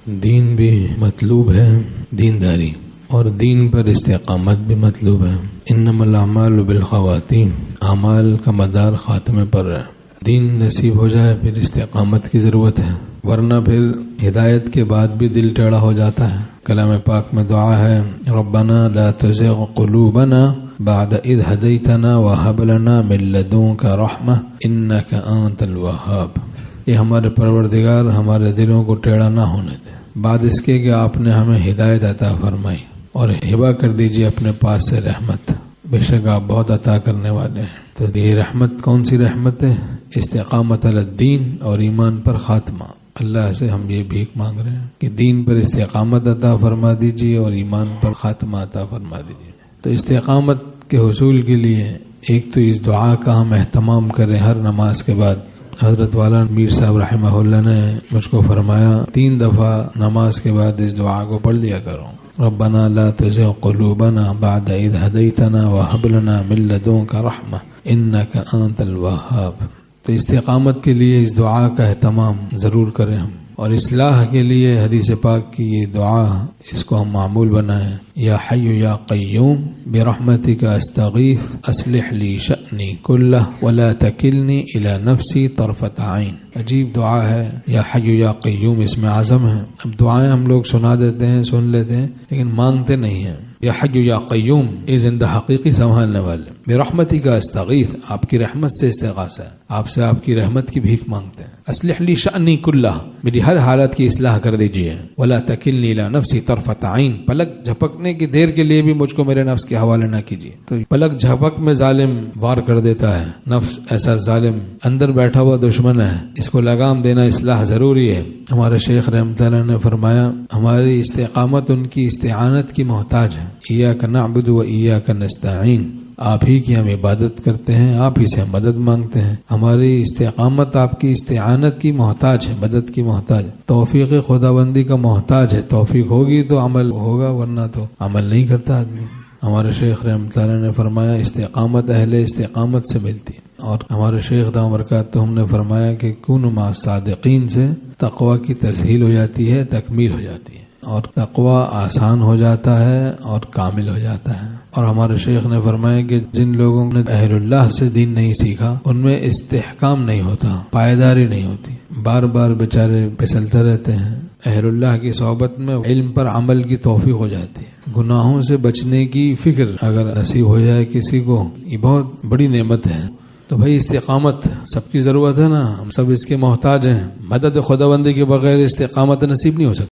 دین بھی مطلوب ہے، دینداری، اور دین پر استقامت بھی مطلوب ہے۔ انما الاعمال بالخواتیم، اعمال کا مدار خاتمے پر ہے۔ دین نصیب ہو جائے پھر استقامت کی ضرورت ہے، ورنہ پھر ہدایت کے بعد بھی دل ٹیڑھا ہو جاتا ہے۔ کلام پاک میں دعا ہے، ربنا لا تزغ قلوبنا بعد اذ ہدیتنا وہب لنا من لدنک رحمہ انک انت الوہاب۔ یہ ہمارے پروردگار ہمارے دلوں کو ٹیڑھا نہ ہونے دے بعد اس کے کہ آپ نے ہمیں ہدایت عطا فرمائی، اور ہبہ کر دیجیے اپنے پاس سے رحمت، بے شک آپ بہت عطا کرنے والے ہیں۔ تو یہ رحمت کون سی رحمت ہے؟ استقامت علی الدین اور ایمان پر خاتمہ۔ اللہ سے ہم یہ بھیک مانگ رہے ہیں کہ دین پر استقامت عطا فرما دیجیے اور ایمان پر خاتمہ عطا فرما دیجیے۔ تو استقامت کے حصول کے لیے ایک تو اس دعا کا ہم اہتمام کریں ہر نماز کے بعد۔ حضرت والا میر صاحب رحمہ اللہ نے مجھ کو فرمایا 3 دفعہ نماز کے بعد اس دعا کو پڑھ لیا کرو، ربنا لا تزغ قلوبنا بعد اذ ہدیتنا وہب لنا من لدنک رحمہ انک انت الوہاب۔ تو استقامت کے لیے اس دعا کا اہتمام ضرور کریں ہم، اور اصلاح کے لیے حدیث پاک کی یہ دعا اس کو ہم معمول بنائیں، یا حی یا قیوم برحمتک استغیث اصلح لی شأنی کلہ ولا تکلنی الی نفسی طرفۃ عین۔ عجیب دعا ہے، یا حی یا قیوم اس میں اعظم ہے۔ اب دعائیں ہم لوگ سنا دیتے ہیں، سن لیتے ہیں، لیکن مانگتے نہیں ہیں۔ یا حی یا قیوم، یہ زندہ حقیقی سنبھالنے والے، برحمتک استغیث، آپ کی رحمت سے استغاثہ ہے، آپ سے آپ کی رحمت کی بھیک مانگتے ہیں۔ اصلح لی شأنی کلہ، میری ہر حالت کی اصلاح کر دیجیے۔ ولا تکلنی الی نفسی طرفۃ عین، پلک جھپکنے کی دیر کے لیے بھی مجھ کو میرے نفس کے حوالے نہ کیجیے۔ تو پلک جھپک میں ظالم وار کر دیتا ہے، نفس ایسا ظالم اندر بیٹھا ہوا دشمن ہے، اس کو لگام دینا اصلاح ضروری ہے۔ ہمارے شیخ رحمۃ اللہ نے فرمایا ہماری استقامت ان کی استعانت کی محتاج ہے۔ ایاک نعبد و ایاک نستعین، آپ ہی کی ہم عبادت کرتے ہیں، آپ ہی سے ہم مدد مانگتے ہیں۔ ہماری استقامت آپ کی استعانت کی محتاج ہے، مدد کی محتاج، توفیق خداوندی کا محتاج ہے۔ توفیق ہوگی تو عمل ہوگا، ورنہ تو عمل نہیں کرتا آدمی۔ ہمارے شیخ رحمۃ اللہ نے فرمایا استقامت اہل استقامت سے ملتی ہے، اور ہمارے شیخ دامت برکاتہم نے فرمایا کہ کونوا مع الصادقین سے تقوی کی تسہیل ہو جاتی ہے، تکمیل ہو جاتی ہے، اور تقوی آسان ہو جاتا ہے اور کامل ہو جاتا ہے۔ اور ہمارے شیخ نے فرمایا کہ جن لوگوں نے اہل اللہ سے دین نہیں سیکھا ان میں استحکام نہیں ہوتا، پائیداری نہیں ہوتی، بار بار بیچارے پھسلتے رہتے ہیں۔ اہل اللہ کی صحبت میں علم پر عمل کی توفیق ہو جاتی ہے، گناہوں سے بچنے کی فکر اگر نصیب ہو جائے کسی کو، یہ بہت بڑی نعمت ہے۔ تو بھائی استقامت سب کی ضرورت ہے نا، ہم سب اس کے محتاج ہیں۔ مدد خداوندی کے بغیر استقامت نصیب نہیں ہو سکتی۔